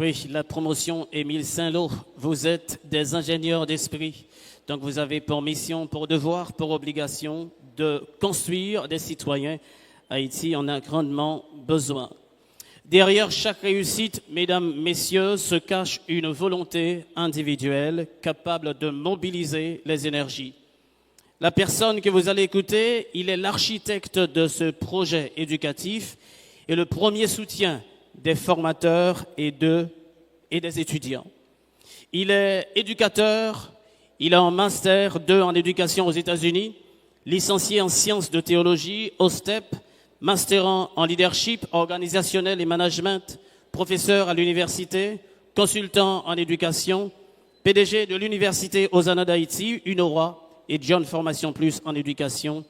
Oui, la promotion Émile Saint-Lô, vous êtes des ingénieurs d'esprit. Donc vous avez pour mission, pour devoir, pour obligation de construire des citoyens. Haïti en a grandement besoin. Derrière chaque réussite, mesdames, messieurs, se cache une volonté individuelle capable de mobiliser les énergies. La personne que vous allez écouter, il est l'architecte de ce projet éducatif et le premier soutien des formateurs et des étudiants. Il est éducateur, il a un master 2 en éducation aux États-Unis, licencié en sciences de théologie au STEP, masterant en leadership organisationnel et management, professeur à l'université, consultant en éducation, PDG de l'université Hosanna d'Haïti, UNORA et John Formation Plus en éducation,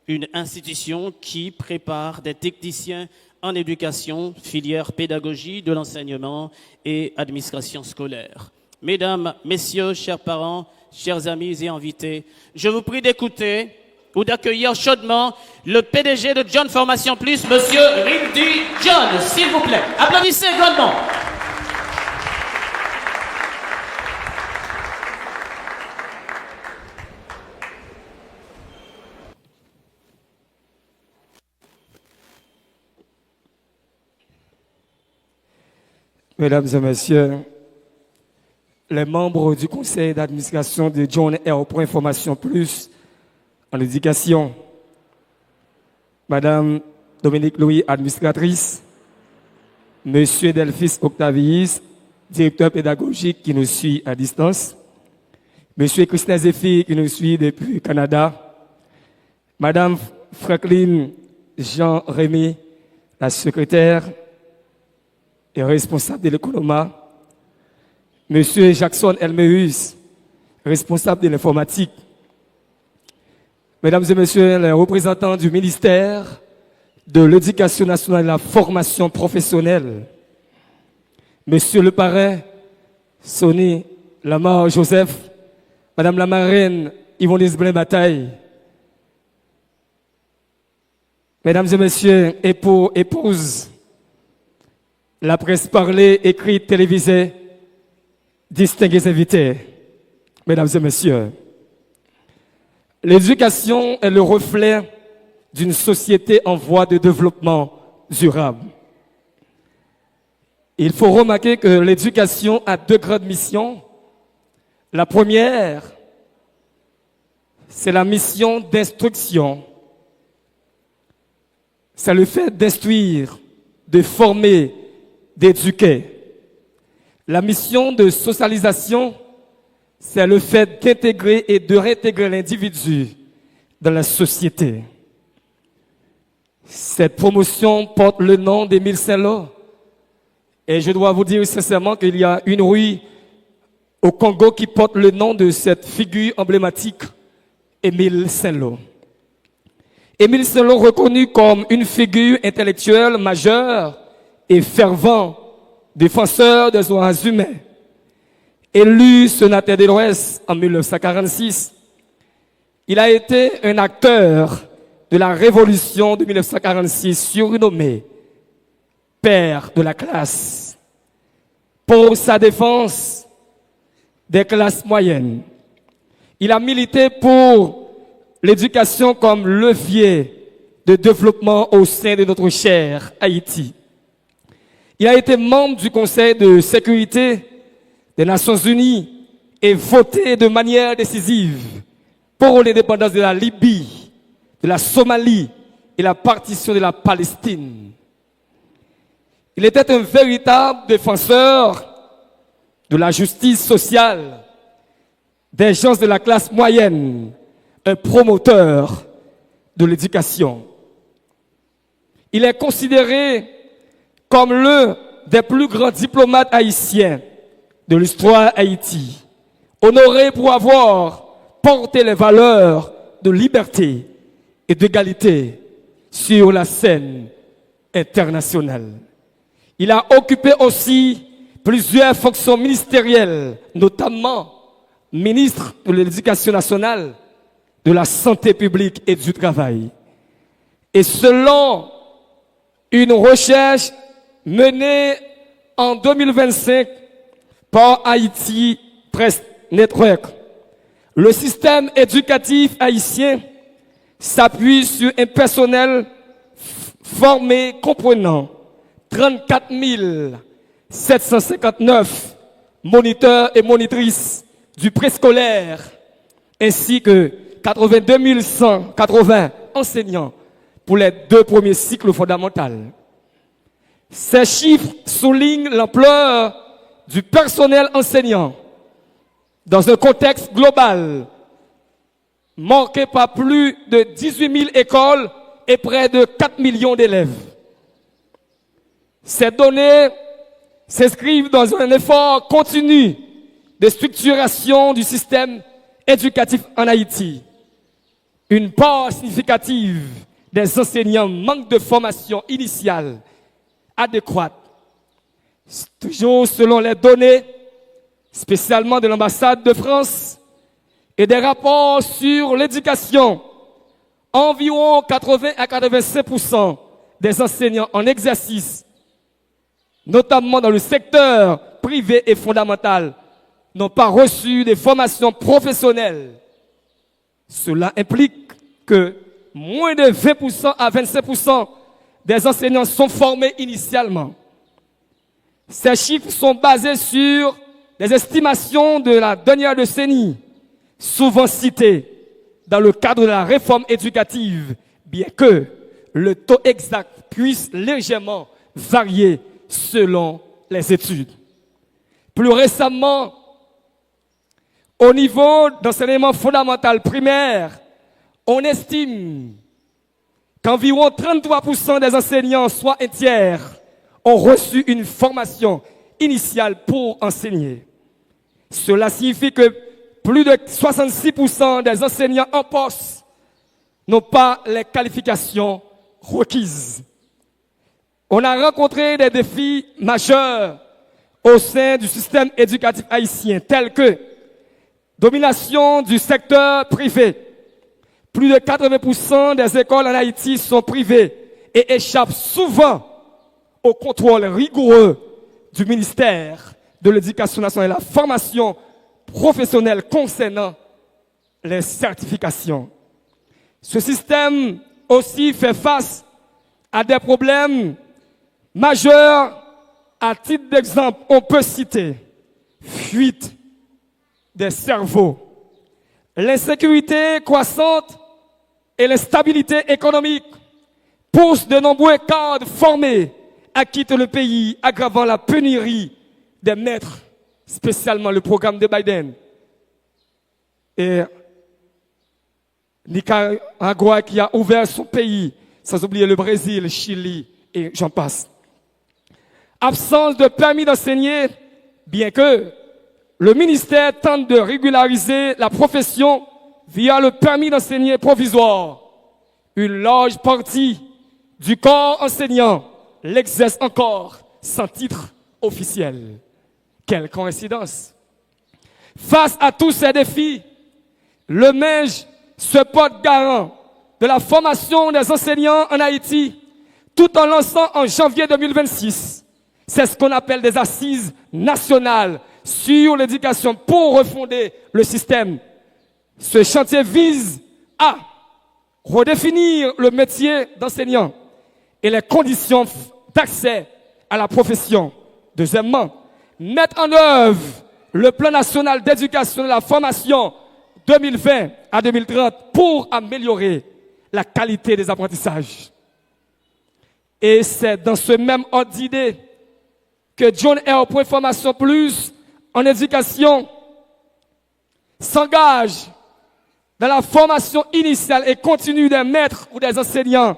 une institution qui prépare des techniciens en éducation, filière pédagogie de l'enseignement et administration scolaire. Mesdames, messieurs, chers parents, chers amis et invités, je vous prie d'écouter ou d'accueillir chaudement le PDG de John Formation Plus, Monsieur Rindy John, s'il vous plaît. Applaudissez grandement. Mesdames et messieurs, les membres du conseil d'administration de John R. Formation Plus en éducation, Madame Dominique Louis, administratrice, Monsieur Delphis Octavius, directeur pédagogique qui nous suit à distance, Monsieur Christin Zéphyr qui nous suit depuis Canada, Madame Franklin Jean-Rémy, la secrétaire et responsable de l'économa, Monsieur Jackson Elmeus, responsable de l'informatique, Mesdames et Messieurs les représentants du ministère de l'Éducation nationale et de la formation professionnelle, Monsieur le parrain Sonny Lamar Joseph, Madame la marraine Yvonne Blin Bataille, Mesdames et Messieurs, époux, épouses, la presse parlée, écrite, télévisée, distingués invités, Mesdames et Messieurs, l'éducation est le reflet d'une société en voie de développement durable. Il faut remarquer que l'éducation a deux grandes missions. La première, c'est la mission d'instruction. C'est le fait d'instruire, de former, d'éduquer. La mission de socialisation, c'est le fait d'intégrer et de réintégrer l'individu dans la société. Cette promotion porte le nom d'Émile Saint-Lô. Et je dois vous dire sincèrement qu'il y a une rue au Congo qui porte le nom de cette figure emblématique, Émile Saint-Lô. Émile Saint-Lô, reconnu comme une figure intellectuelle majeure et fervent défenseur des droits humains. Élu sénateur de l'Ouest en 1946, il a été un acteur de la révolution de 1946 surnommé père de la classe. Pour sa défense des classes moyennes, il a milité pour l'éducation comme levier de développement au sein de notre cher Haïti. Il a été membre du Conseil de sécurité des Nations Unies et voté de manière décisive pour l'indépendance de la Libye, de la Somalie et la partition de la Palestine. Il était un véritable défenseur de la justice sociale, des gens de la classe moyenne, un promoteur de l'éducation. Il est considéré comme l'un des plus grands diplomates haïtiens de l'histoire Haïti, honoré pour avoir porté les valeurs de liberté et d'égalité sur la scène internationale. Il a occupé aussi plusieurs fonctions ministérielles, notamment ministre de l'Éducation nationale, de la Santé publique et du Travail. Et selon une recherche menée en 2025 par Haïti Press Network. Le système éducatif haïtien s'appuie sur un personnel formé comprenant 34 759 moniteurs et monitrices du préscolaire ainsi que 82 180 enseignants pour les 2 premiers cycles fondamentaux. Ces chiffres soulignent l'ampleur du personnel enseignant dans un contexte global marqué par plus de 18 000 écoles et près de 4 millions d'élèves. Ces données s'inscrivent dans un effort continu de structuration du système éducatif en Haïti. Une part significative des enseignants manquent de formation initiale adéquate. Toujours selon les données, spécialement de l'ambassade de France et des rapports sur l'éducation, environ 80 à 85% des enseignants en exercice, notamment dans le secteur privé et fondamental, n'ont pas reçu des formations professionnelles. Cela implique que moins de 20% à 25% des enseignants sont formés initialement. Ces chiffres sont basés sur des estimations de la dernière décennie, souvent citées dans le cadre de la réforme éducative, bien que le taux exact puisse légèrement varier selon les études. Plus récemment, au niveau d'enseignement fondamental primaire, on estime qu'environ 33% des enseignants, soit un tiers, ont reçu une formation initiale pour enseigner. Cela signifie que plus de 66% des enseignants en poste n'ont pas les qualifications requises. On a rencontré des défis majeurs au sein du système éducatif haïtien, tels que domination du secteur privé. Plus de 80% des écoles en Haïti sont privées et échappent souvent au contrôle rigoureux du ministère de l'Éducation nationale et la formation professionnelle concernant les certifications. Ce système aussi fait face à des problèmes majeurs. À titre d'exemple, on peut citer fuite des cerveaux, l'insécurité croissante et l'instabilité économique poussent de nombreux cadres formés à quitter le pays, aggravant la pénurie des maîtres, spécialement le programme de Biden. Et Nicaragua qui a ouvert son pays, sans oublier le Brésil, le Chili et j'en passe. Absence de permis d'enseigner, bien que le ministère tente de régulariser la profession via le permis d'enseigner provisoire. Une large partie du corps enseignant l'exerce encore sans titre officiel. Quelle coïncidence! Face à tous ces défis, le MENJ se porte garant de la formation des enseignants en Haïti, tout en lançant en janvier 2026. C'est ce qu'on appelle des assises nationales sur l'éducation pour refonder le système. Ce chantier vise à redéfinir le métier d'enseignant et les conditions d'accès à la profession. Deuxièmement, mettre en œuvre le plan national d'éducation et de la formation 2020 à 2030 pour améliorer la qualité des apprentissages. Et c'est dans ce même ordre d'idée que John R. Point Formation Plus en éducation s'engage dans la formation initiale et continue des maîtres ou des enseignants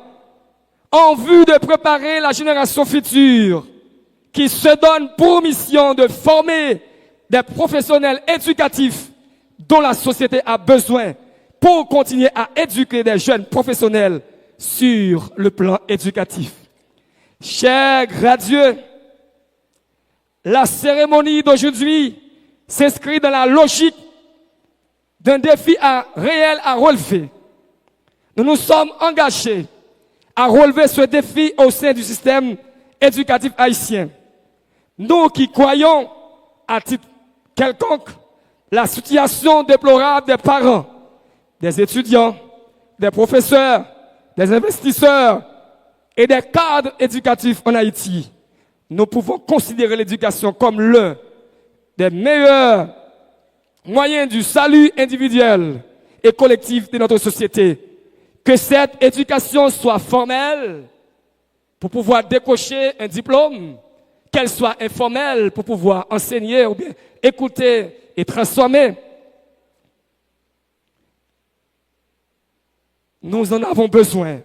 en vue de préparer la génération future qui se donne pour mission de former des professionnels éducatifs dont la société a besoin pour continuer à éduquer des jeunes professionnels sur le plan éducatif. Chers gradués, la cérémonie d'aujourd'hui s'inscrit dans la logique d'un défi réel à relever. Nous nous sommes engagés à relever ce défi au sein du système éducatif haïtien. Nous qui croyons, à titre quelconque, la situation déplorable des parents, des étudiants, des professeurs, des investisseurs et des cadres éducatifs en Haïti, nous pouvons considérer l'éducation comme l'un des meilleurs moyens du salut individuel et collectif de notre société. Que cette éducation soit formelle pour pouvoir décocher un diplôme, qu'elle soit informelle pour pouvoir enseigner ou bien écouter et transformer. Nous en avons besoin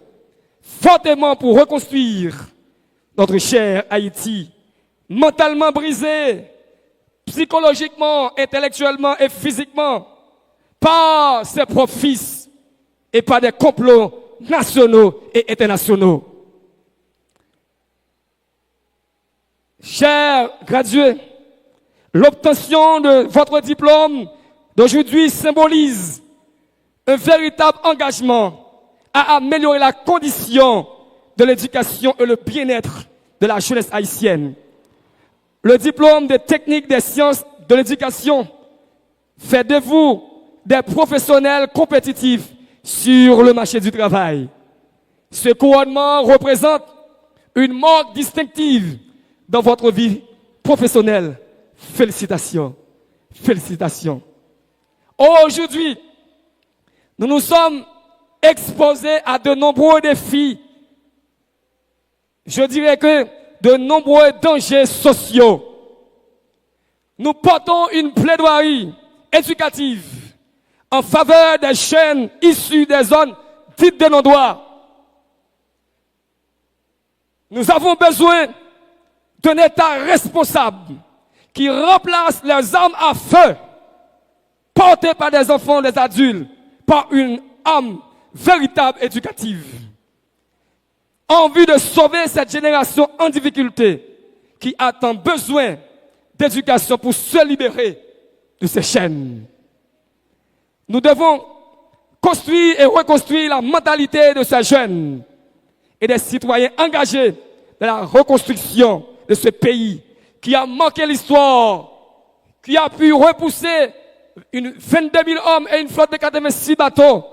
fortement pour reconstruire notre cher Haïti, mentalement brisé, psychologiquement, intellectuellement et physiquement, par ses propres fils et par des complots nationaux et internationaux. Chers gradués, l'obtention de votre diplôme d'aujourd'hui symbolise un véritable engagement à améliorer la condition de l'éducation et le bien-être de la jeunesse haïtienne. Le diplôme des techniques des sciences de l'éducation fait de vous des professionnels compétitifs sur le marché du travail. Ce couronnement représente une marque distinctive dans votre vie professionnelle. Félicitations. Félicitations. Aujourd'hui, nous nous sommes exposés à de nombreux défis. Je dirais que de nombreux dangers sociaux. Nous portons une plaidoirie éducative en faveur des jeunes issus des zones dites de non-droit. Nous avons besoin d'un État responsable qui remplace les armes à feu portées par des enfants, des adultes, par une âme véritable éducative. En vue de sauver cette génération en difficulté qui a tant besoin d'éducation pour se libérer de ces chaînes. Nous devons construire et reconstruire la mentalité de ces jeunes et des citoyens engagés dans la reconstruction de ce pays qui a manqué l'histoire, qui a pu repousser 22 000 hommes et une flotte de 86 bateaux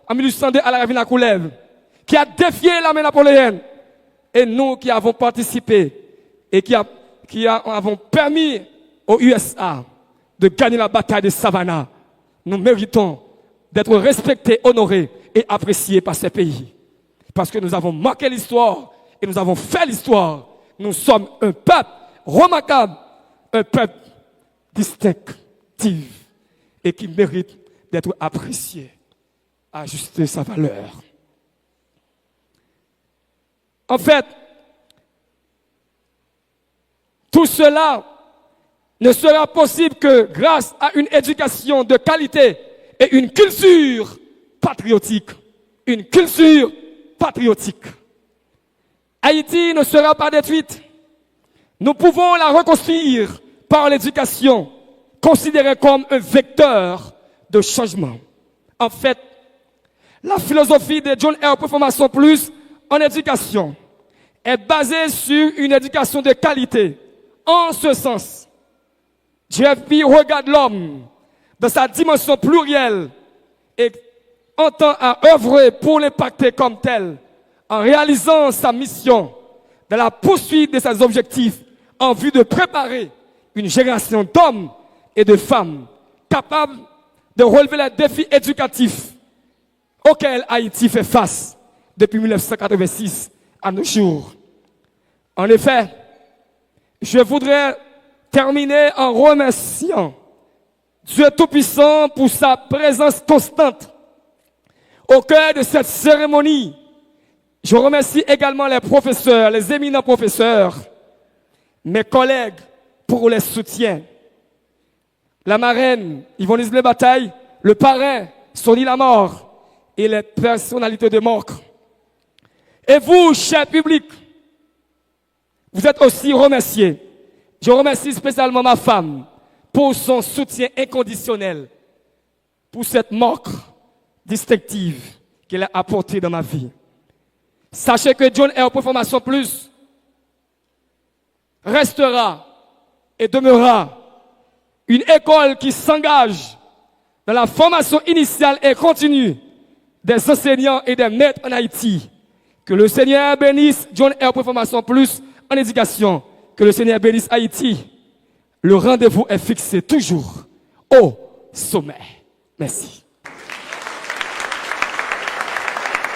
en 1802 à la ravine à Coulève, qui a défié l'armée napoléonienne, et nous qui avons participé et qui avons permis aux USA de gagner la bataille de Savannah, nous méritons d'être respectés, honorés et appréciés par ces pays. Parce que nous avons marqué l'histoire et nous avons fait l'histoire. Nous sommes un peuple remarquable, un peuple distinctif et qui mérite d'être apprécié, ajuster sa valeur. En fait, tout cela ne sera possible que grâce à une éducation de qualité et une culture patriotique. Une culture patriotique. Haïti ne sera pas détruite. Nous pouvons la reconstruire par l'éducation, considérée comme un vecteur de changement. En fait, la philosophie de John R. Formation Plus en éducation est basée sur une éducation de qualité. En ce sens, JFP regarde l'homme dans sa dimension plurielle et entend à œuvrer pour l'impacter comme tel, en réalisant sa mission dans la poursuite de ses objectifs en vue de préparer une génération d'hommes et de femmes capables de relever les défis éducatifs auxquels Haïti fait face depuis 1986 à nos jours. En effet, je voudrais terminer en remerciant Dieu Tout-Puissant pour sa présence constante au cœur de cette cérémonie. Je remercie également les professeurs, les éminents professeurs, mes collègues pour les soutiens. La marraine, Yvonne Le Bataille, le parrain, Sonny Lamort et les personnalités de Morcre. Et vous, cher public, vous êtes aussi remerciés. Je remercie spécialement ma femme pour son soutien inconditionnel, pour cette marque distinctive qu'elle a apportée dans ma vie. Sachez que John R. Formation Plus restera et demeurera une école qui s'engage dans la formation initiale et continue des enseignants et des maîtres en Haïti. Que le Seigneur bénisse John R. pour Formation Plus en éducation. Que le Seigneur bénisse Haïti. Le rendez-vous est fixé toujours au sommet. Merci.